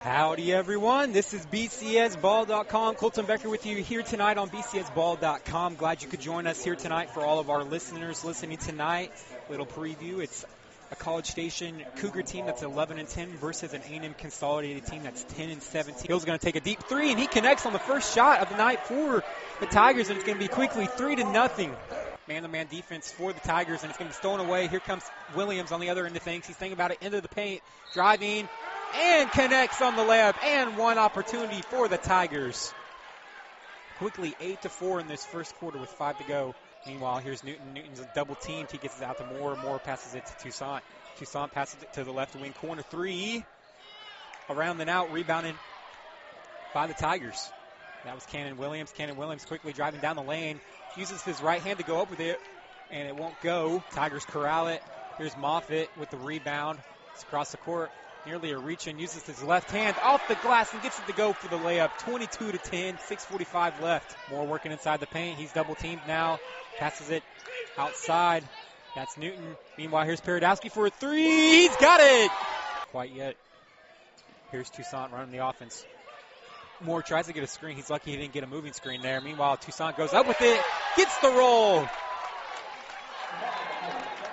Howdy everyone, this is BCSBall.com. Kolton Becker with you here tonight on BCSBall.com. Glad you could join us here tonight. For all of our listeners listening tonight, little preview. It's a College Station Cougar team that's 11-10 versus an A&M Consolidated team that's 10-17. Hill's going to take a deep three, and he connects on the first shot of the night for the Tigers, and it's going to be quickly 3-0. Man-to-man defense for the Tigers, and it's going to be stolen away. Here comes Williams on the other end of things. He's thinking about it, into the paint, driving, and connects on the layup, and one opportunity for the Tigers. Quickly 8-4 in this first quarter with 5 to go. Meanwhile, here's Newton. Newton's double teamed. He gets it out to Moore. Moore passes it to Toussaint. Toussaint passes it to the left wing corner three. Around and out, rebounded by the Tigers. That was Cannon Williams. Cannon Williams quickly driving down the lane. Uses his right hand to go up with it, and it won't go. Tigers corral it. Here's Moffitt with the rebound. It's across the court. Nearly a reach and uses his left hand off the glass and gets it to go for the layup. 22-10, 6:45 left. Moore working inside the paint. He's double teamed now. Passes it outside. That's Newton. Meanwhile, here's Paradowski for a three. He's got it. Quite yet. Here's Toussaint running the offense. Moore tries to get a screen. He's lucky he didn't get a moving screen there. Meanwhile, Toussaint goes up with it. Gets the roll.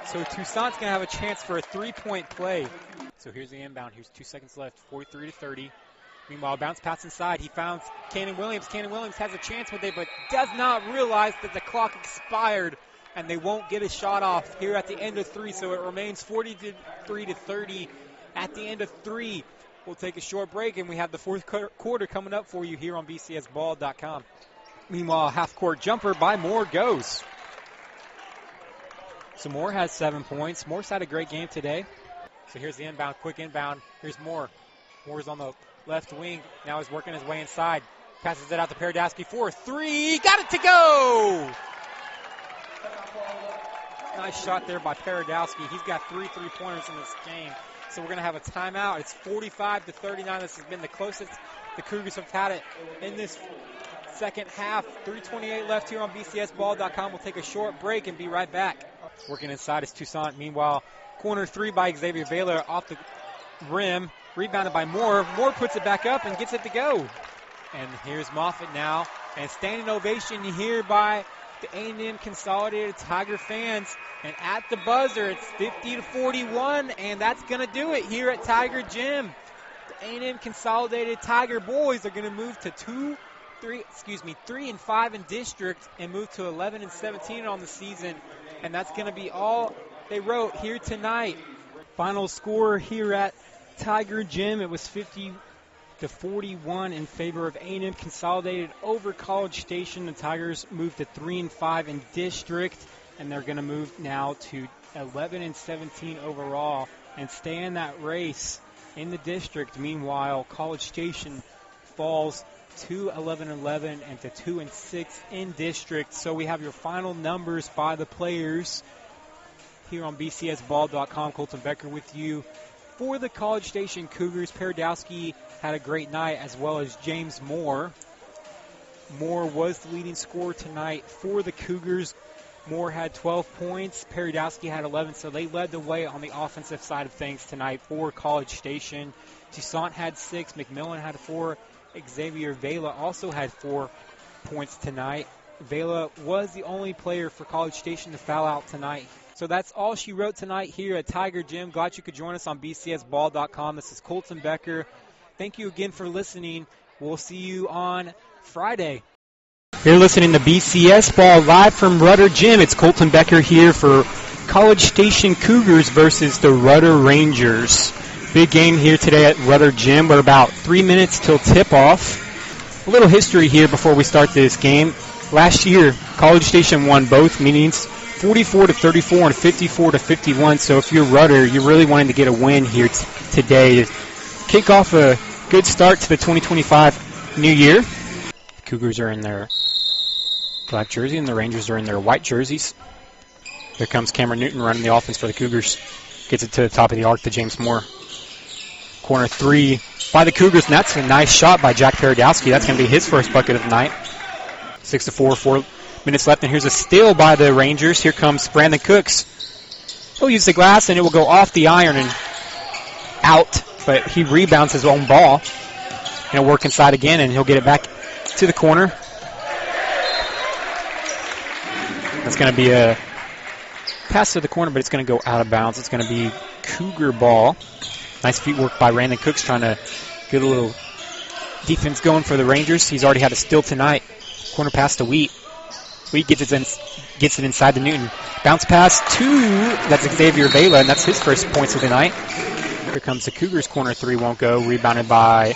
So Toussaint's going to have a chance for a three-point play. So here's the inbound. Here's 2 seconds left, 43-30. Meanwhile, bounce pass inside. He found Cannon Williams. Cannon Williams has a chance with it, but does not realize that the clock expired, and they won't get a shot off here at the end of three. So it remains 43-30 at the end of three. We'll take a short break, and we have the fourth quarter coming up for you here on BCSBall.com. Meanwhile, half-court jumper by Moore goes. So Moore has 7 points. Moore's had a great game today. So here's the inbound, quick inbound. Here's Moore. Moore's on the left wing. Now he's working his way inside. Passes it out to Paradowski for a three. Got it to go! Nice shot there by Paradowski. He's got 3 3-pointers in this game. So we're going to have a timeout. It's 45-39. This has been the closest the Cougars have had it in this second half. 3:28 left here on BCSBall.com. We'll take a short break and be right back. Working inside is Toussaint. Meanwhile, corner three by Xavier Vela off the rim. Rebounded by Moore. Moore puts it back up and gets it to go. And here's Moffitt now. And standing ovation here by the A&M Consolidated Tiger fans. And at the buzzer, it's 50-41. And that's going to do it here at Tiger Gym. The A&M Consolidated Tiger boys are going to move to 3-5 in district and move to 11-17 on the season. And that's going to be all they wrote here tonight. Final score here at Tiger Gym, it was 50-41 in favor of A&M Consolidated over College Station. The Tigers moved to 3-5 in district, and they're going to move now to 11-17 overall and stay in that race in the district. Meanwhile, College Station falls to 11-11 and to 2-6 in district. So we have your final numbers by the players here on BCSBall.com. Kolton Becker with you for the College Station Cougars. Paradowski had a great night, as well as James Moore. Moore was the leading scorer tonight for the Cougars. Moore had 12 points. Paradowski had 11, so they led the way on the offensive side of things tonight for College Station. Toussaint had 6. McMillan had 4. Xavier Vela also had 4 points tonight. Vela was the only player for College Station to foul out tonight. So that's all she wrote tonight here at Tiger Gym. Glad you could join us on BCSBall.com. This is Kolton Becker. Thank you again for listening. We'll see you on Friday. You're listening to BCS Ball live from Rudder Gym. It's Kolton Becker here for College Station Cougars versus the Rudder Rangers. Big game here today at Rudder Gym. We're about 3 minutes till tip-off. A little history here before we start this game. Last year, College Station won both meetings 44-34 and 54-51. So if you're Rudder, you're really wanting to get a win here today to kick off a good start to the 2025 new year. The Cougars are in their black jersey and the Rangers are in their white jerseys. Here comes Cameron Newton running the offense for the Cougars. Gets it to the top of the arc to James Moore. Corner three by the Cougars, and that's a nice shot by Jack Paradowski. That's going to be his first bucket of the night. 6-4, 4 minutes left, and here's a steal by the Rangers. Here comes Brandon Cooks. He'll use the glass, and it will go off the iron and out but he rebounds his own ball. He'll work inside again, and he'll get it back to the corner. That's going to be a pass to the corner, but it's going to go out of bounds. It's going to be Cougar ball. Nice feet work by Brandon Cooks, trying to get a little defense going for the Rangers. He's already had a steal tonight. Corner pass to Wheat. Wheat gets it inside to Newton. Bounce pass to, that's Xavier Vela, and that's his first points of the night. Here comes the Cougars. Corner three won't go. Rebounded by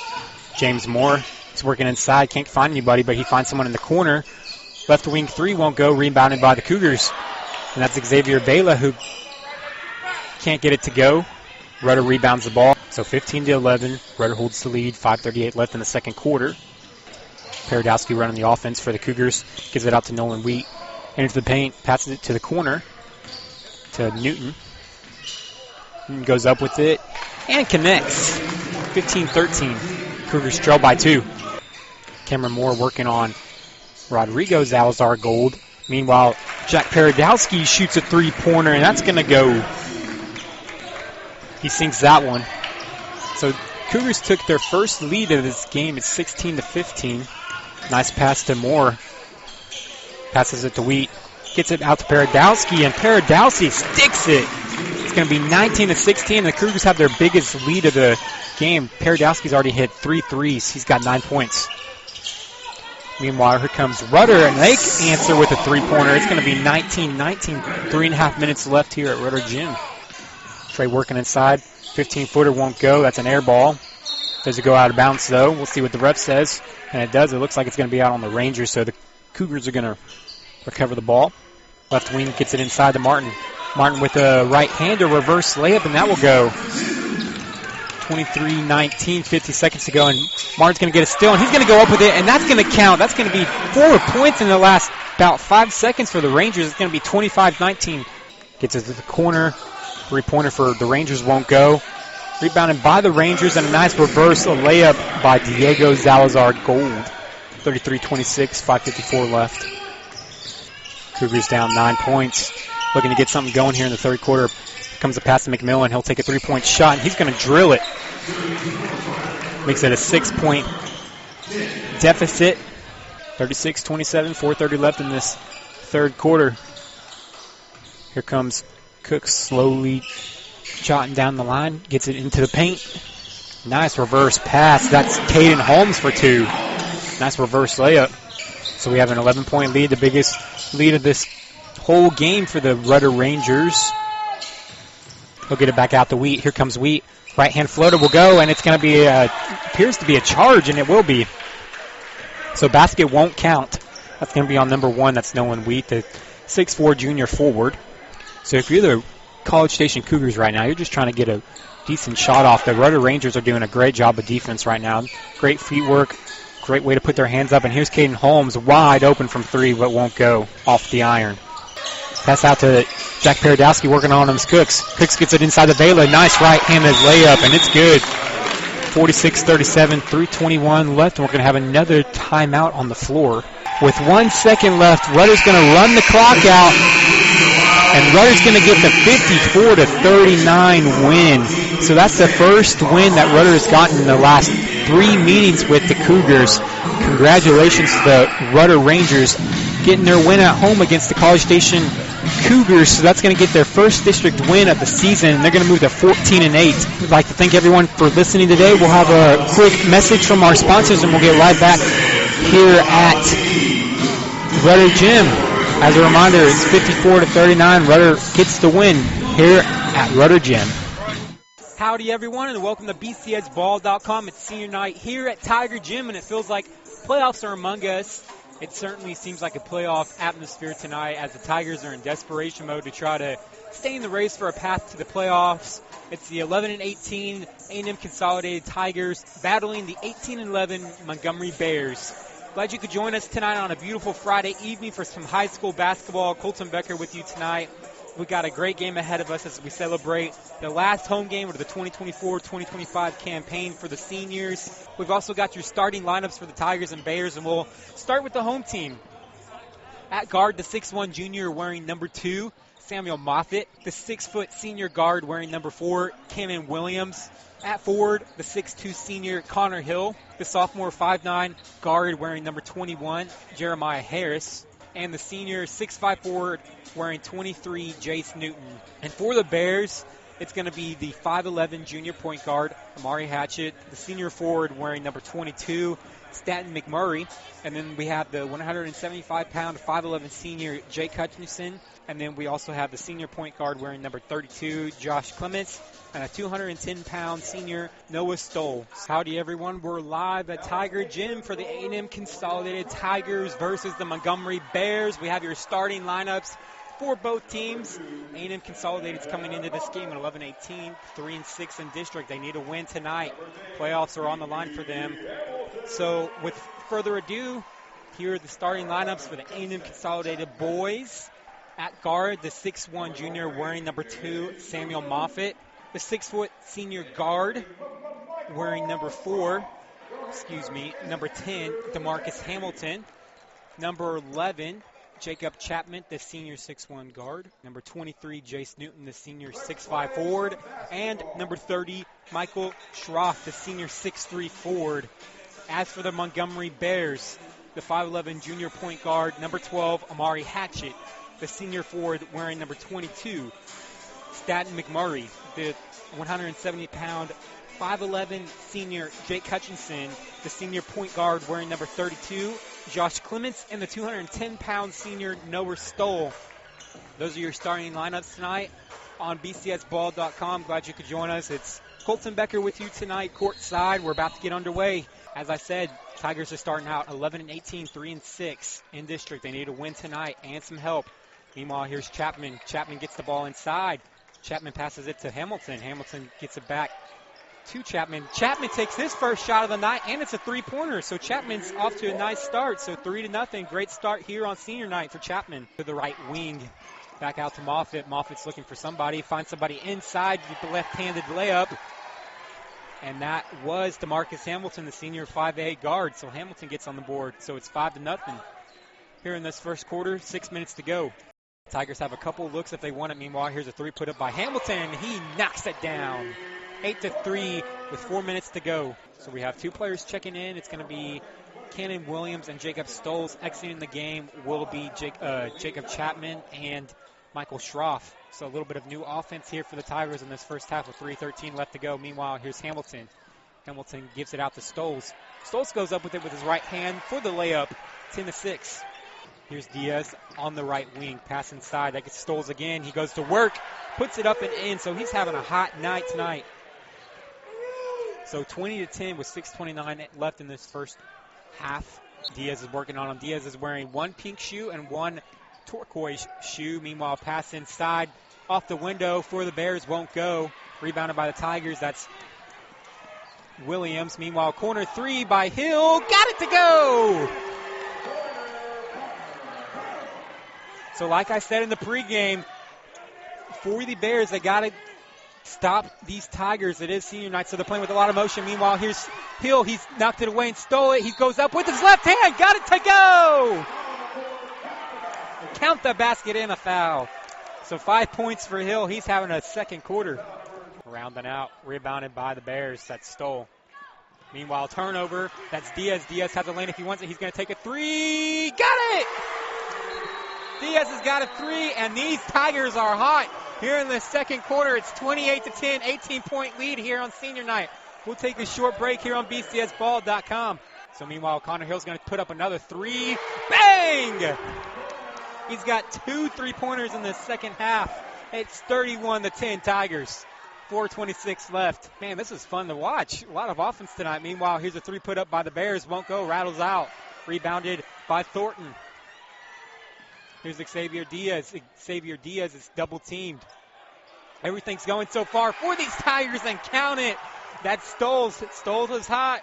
James Moore. He's working inside, can't find anybody, but he finds someone in the corner. Left wing three won't go. Rebounded by the Cougars. And that's Xavier Vela, who can't get it to go. Rudder rebounds the ball. So 15-11. Rudder holds the lead. 5:38 left in the second quarter. Paradowski running the offense for the Cougars. Gives it out to Nolan Wheat. Into the paint. Passes it to the corner to Newton. Newton goes up with it and connects. 15-13. Cougars trail by 2. Cameron Moore working on Rodrigo Salazar Gold. Meanwhile, Jack Paradowski shoots a three-pointer, and that's going to go. He sinks that one. So Cougars took their first lead of this game at 16-15. Nice pass to Moore. Passes it to Wheat. Gets it out to Paradowski, and Paradowski sticks it. It's going to be 19-16. The Cougars have their biggest lead of the game. Paradowski's already hit 3 threes. He's got 9 points. Meanwhile, here comes Rudder, and they answer with a three-pointer. It's going to be 19-19. 3.5 minutes left here at Rudder Gym. Trey working inside. 15-footer won't go. That's an air ball. Does it go out of bounds, though? We'll see what the ref says. And it does. It looks like it's going to be out on the Rangers, so the Cougars are going to recover the ball. Left wing gets it inside to Martin. Martin with a right-hander reverse layup, and that will go. 23-19, 50 seconds to go, and Martin's going to get a steal, and he's going to go up with it, and that's going to count. That's going to be 4 points in the last about 5 seconds for the Rangers. It's going to be 25-19. Gets it to the corner. Three-pointer for the Rangers won't go. Rebounded by the Rangers, and a nice reverse layup by Diego Salazar Gold. 33-26, 5:54 left. Cougars down 9 points. Looking to get something going here in the third quarter. Here comes a pass to McMillan. He'll take a three-point shot, and he's going to drill it. Makes it a 6-point deficit. 36-27, 4:30 left in this third quarter. Here comes Cook slowly jotting down the line. Gets it into the paint. Nice reverse pass. That's Caden Holmes for 2. Nice reverse layup. So we have an 11-point lead, the biggest lead of this whole game for the Rudder Rangers. He'll get it back out to Wheat. Here comes Wheat. Right-hand floater will go, and it's going to be, appears to be a charge, and it will be. So basket won't count. That's going to be on number 1. That's Nolan Wheat, the 6'4 junior forward. So if you're the College Station Cougars right now, you're just trying to get a decent shot off. The Rudder Rangers are doing a great job of defense right now. Great feet work. Great way to put their hands up. And here's Caden Holmes wide open from 3, but won't go off the iron. Pass out to Jack Paradowski working on him. Cooks. Cooks gets it inside the Vela. Nice right-handed layup, and it's good. 46-37, 3:21 left, and we're going to have another timeout on the floor. With 1 second left, Rudder's going to run the clock out, and Rudder's going to get the 54-39 win. So that's the first win that Rudder has gotten in the last 3 meetings with the Cougars. Congratulations to the Rudder Rangers getting their win at home against the College Station Cougars. So that's going to get their first district win of the season. They're going to move to 14-8. We'd like to thank everyone for listening today. We'll have a quick message from our sponsors, and we'll get right back here at Rudder Gym. As a reminder, it's 54-39. Rudder gets the win here at Rudder Gym. Howdy, everyone, and welcome to BCSBall.com. It's senior night here at Tiger Gym, and it feels like playoffs are among us. It certainly seems like a playoff atmosphere tonight as the Tigers are in desperation mode to try to stay in the race for a path to the playoffs. It's the 11-18 A&M Consolidated Tigers battling the 18-11 Montgomery Bears. Glad you could join us tonight on a beautiful Friday evening for some high school basketball. Kolton Becker with you tonight. We got a great game ahead of us as we celebrate the last home game of the 2024-2025 campaign for the seniors. We've also got your starting lineups for the Tigers and Bears, and we'll start with the home team. At guard, the 6'1 junior wearing number 2, Samuel Moffitt. The 6' senior guard wearing number 4, Cameron Williams. At forward, the 6'2 senior Connor Hill, the sophomore 5'9 guard wearing number 21, Jeremiah Harris, and the senior 6'5 forward wearing 23, Jace Newton. And for the Bears, it's going to be the 5'11 junior point guard, Amari Hatchett, the senior forward wearing number 22, Stanton McMurray, and then we have the 175-pound 5'11 senior Jake Hutchinson, and then we also have the senior point guard wearing number 32, Josh Clements, and a 210-pound senior Noah Stoll. Howdy everyone, we're live at Tiger Gym for the A&M Consolidated Tigers versus the Montgomery Bears. We have your starting lineups for both teams. A&M Consolidated's coming into this game at 11-18, 3-6 in district. They need a win tonight. Playoffs are on the line for them. So with further ado, here are the starting lineups for the A&M Consolidated boys. At guard, the 6'1 junior wearing number 2, Samuel Moffitt. The 6' senior guard wearing number 10, DeMarcus Hamilton. Number 11, Jacob Chapman, the senior 6'1 guard. Number 23, Jace Newton, the senior 6'5 forward. And number 30, Michael Schroff, the senior 6'3 forward. As for the Montgomery Bears, the 5'11 junior point guard, number 12, Amari Hatchett, the senior forward wearing number 22, Stanton McMurray, the 170-pound 5'11 senior Jake Hutchinson, the senior point guard wearing number 32, Josh Clements, and the 210-pound senior Noah Stoll. Those are your starting lineups tonight on bcsball.com. Glad you could join us. It's Kolton Becker with you tonight, courtside. We're about to get underway. As I said, Tigers are starting out 11-18, 3-6 in district. They need a win tonight and some help. Meanwhile, here's Chapman. Chapman gets the ball inside. Chapman passes it to Hamilton. Hamilton gets it back to Chapman. Chapman takes his first shot of the night, and it's a three-pointer. So Chapman's off to a nice start. So 3-0. Great start here on senior night for Chapman. To the right wing. Back out to Moffitt. Moffitt's looking for somebody. Finds somebody inside with the left-handed layup. And that was DeMarcus Hamilton, the senior 5'8 guard. So Hamilton gets on the board. So it's 5-0 here in this first quarter. 6 minutes to go. Tigers have a couple looks if they want it. Meanwhile, here's a three put up by Hamilton. He knocks it down. 8-3 with 4 minutes to go. So we have two players checking in. It's going to be Cannon Williams and Jacob Stolz. Exiting the game will be Jacob Chapman and Michael Schroff. So a little bit of new offense here for the Tigers in this first half with 3:13 left to go. Meanwhile, here's Hamilton. Hamilton gives it out to Stolz. Stolz goes up with it with his right hand for the layup. 10-6. Here's Diaz on the right wing. Pass inside. That gets Stolz again. He goes to work. Puts it up and in. So he's having a hot night tonight. So 20-10 with 6:29 left in this first half. Diaz is working on him. Diaz is wearing one pink shoe and one turquoise shoe. Meanwhile, pass inside. Off the window for the Bears. Won't go. Rebounded by the Tigers. That's Williams. Meanwhile, corner three by Hill. Got it to go! So like I said in the pregame, for the Bears, they got to stop these Tigers. It is senior night, so they're playing with a lot of motion. Meanwhile, here's Hill. He's knocked it away and stole it. He goes up with his left hand. Got it to go! Count the basket and a foul. So 5 points for Hill. He's having a second quarter. Rounding out, rebounded by the Bears. That's Stoll. Meanwhile, turnover. That's Diaz. Diaz has a lane if he wants it. He's going to take a three. Got it! Diaz has got a three, and these Tigers are hot here in the second quarter. It's 28-10, 18-point lead here on senior night. We'll take a short break here on bcsball.com. So meanwhile, Connor Hill's going to put up another three. Bang! He's got 2 3-pointers in the second half. It's 31-10 Tigers. 4:26 left. Man, this is fun to watch. A lot of offense tonight. Meanwhile, here's a three put up by the Bears. Won't go. Rattles out. Rebounded by Thornton. Here's Xavier Diaz. Xavier Diaz is double teamed. Everything's going so far for these Tigers, and count it. That's Stolz. Stolz is hot.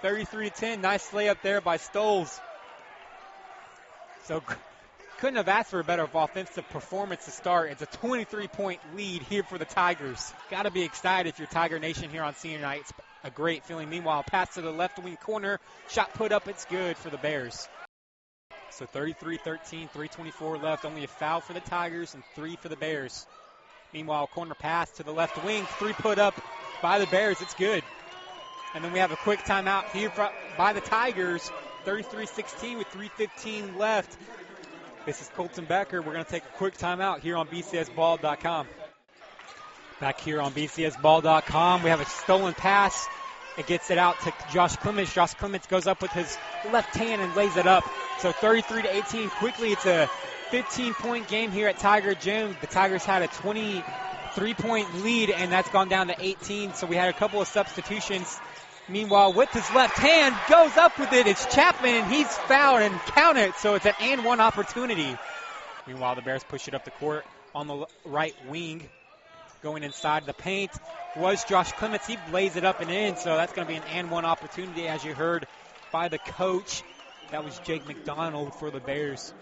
33-10. Nice layup there by Stolz. So couldn't have asked for a better offensive performance to start. It's a 23-point lead here for the Tigers. Got to be excited if you're Tiger Nation here on senior night. It's a great feeling. Meanwhile, pass to the left wing corner. Shot put up. It's good for the Bears. So 33-13, 3:24 left. Only a foul for the Tigers and 3 for the Bears. Meanwhile, corner pass to the left wing. 3 put up by the Bears. It's good. And then we have a quick timeout here by the Tigers. 33-16 with 3:15 left. This is Kolton Becker. We're going to take a quick timeout here on BCSBall.com. Back here on BCSBall.com, we have a stolen pass. It gets it out to Josh Clements. Josh Clements goes up with his left hand and lays it up. So 33-18. Quickly, it's a 15-point game here at Tiger Gym. The Tigers had a 23-point lead, and that's gone down to 18. So we had a couple of substitutions. Meanwhile, with his left hand, goes up with it. It's Chapman, and he's fouled and counted. So it's an and one opportunity. Meanwhile, the Bears push it up the court on the right wing. Going inside the paint was Josh Clements. He lays it up and in, so that's going to be an and one opportunity, as you heard by the coach. That was Jake McDonald for the Bears,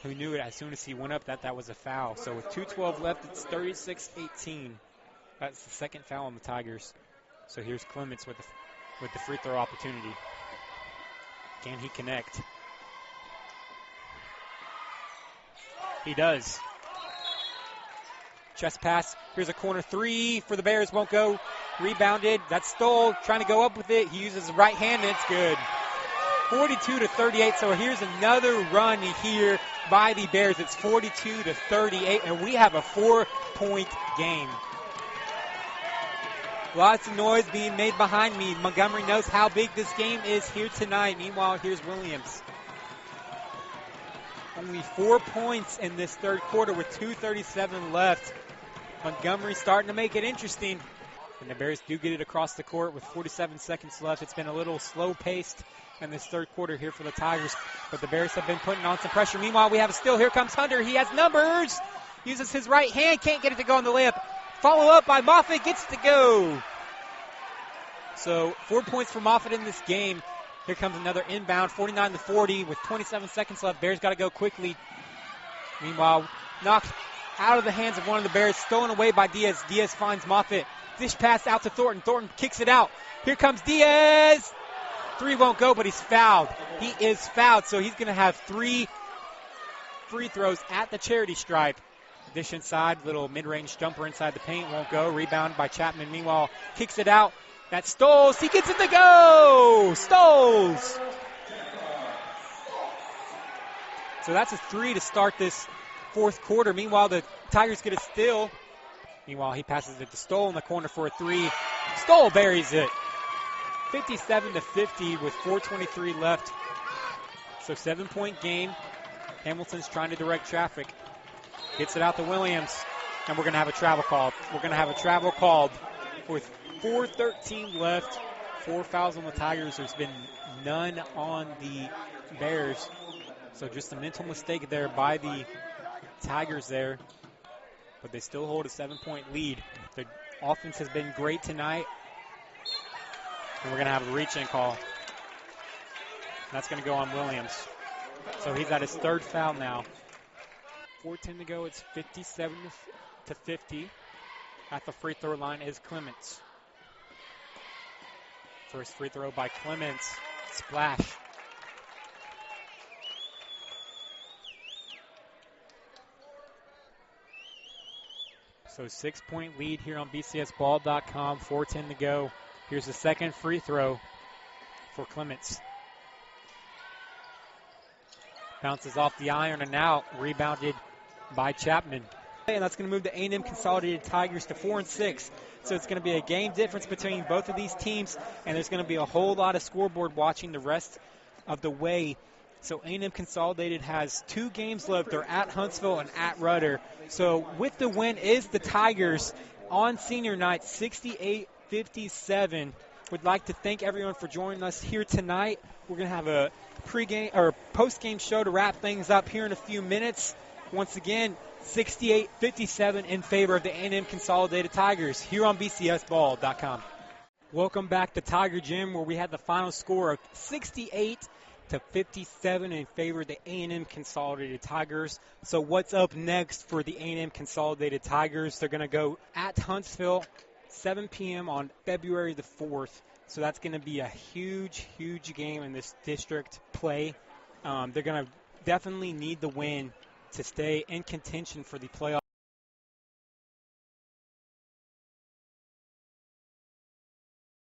who knew it as soon as he went up that was a foul. So with 2:12 left, it's 36-18. That's the second foul on the Tigers. So here's Clements with the free throw opportunity. Can he connect? He does. Chest pass. Here's a corner three for the Bears. Won't go. Rebounded. That's Stoll trying to go up with it. He uses his right hand, and it's good. 42-38. So here's another run here by the Bears. It's 42-38, and we have a 4-point game. Lots of noise being made behind me. Montgomery knows how big this game is here tonight. Meanwhile, here's Williams. Only 4 points in this third quarter with 2:37 left. Montgomery starting to make it interesting. And the Bears do get it across the court with 47 seconds left. It's been a little slow-paced in this third quarter here for the Tigers. But the Bears have been putting on some pressure. Meanwhile, we have a steal. Here comes Hunter. He has numbers. Uses his right hand. Can't get it to go on the layup. Follow up by Moffitt. Gets it to go. So 4 points for Moffitt in this game. Here comes another inbound, 49-40 with 27 seconds left. Bears got to go quickly. Meanwhile, knocked out of the hands of one of the Bears, stolen away by Diaz. Diaz finds Moffitt. Dish pass out to Thornton. Thornton kicks it out. Here comes Diaz. Three won't go, but he's fouled. He is fouled, so he's going to have 3 free throws at the charity stripe. Dish inside, little mid-range jumper inside the paint, won't go. Rebound by Chapman. Meanwhile, kicks it out. That's Stoles. He gets it to go. Stoles. So that's a 3 to start this fourth quarter. Meanwhile, the Tigers get a steal. Meanwhile, he passes it to Stoll in the corner for a 3. Stoll buries it. 57-50 with 4:23 left. So 7-point game. Hamilton's trying to direct traffic. Gets it out to Williams. And we're going to have a travel called. We're going to have a travel called with 4:13 left. 4 fouls on the Tigers. There's been none on the Bears. So just a mental mistake there by the Tigers there. But they still hold a 7-point lead. The offense has been great tonight. And we're going to have a reach-in call. That's going to go on Williams. So he's at his third foul now. 4:10 to go. It's 57-50. At the free throw line is Clements. First free throw by Clements. Splash. So 6-point lead here on BCSBall.com. 4:10 to go. Here's the second free throw for Clements. Bounces off the iron and out. Rebounded by Chapman. And that's going to move the A&M Consolidated Tigers to 4-6. So it's going to be a game difference between both of these teams, and there's going to be a whole lot of scoreboard watching the rest of the way. So A&M Consolidated has 2 games left. They're at Huntsville and at Rudder. So with the win is the Tigers on senior night, 68-57. Would like to thank everyone for joining us here tonight. We're going to have a pregame or post-game show to wrap things up here in a few minutes. Once again, 68-57 in favor of the A&M Consolidated Tigers here on BCSBall.com. Welcome back to Tiger Gym, where we had the final score of 68-57 in favor of the A&M Consolidated Tigers. So what's up next for the A&M Consolidated Tigers? They're going to go at Huntsville, 7 p.m. on February the 4th. So that's going to be a huge, huge game in this district play. They're going to definitely need the win to stay in contention for the playoffs.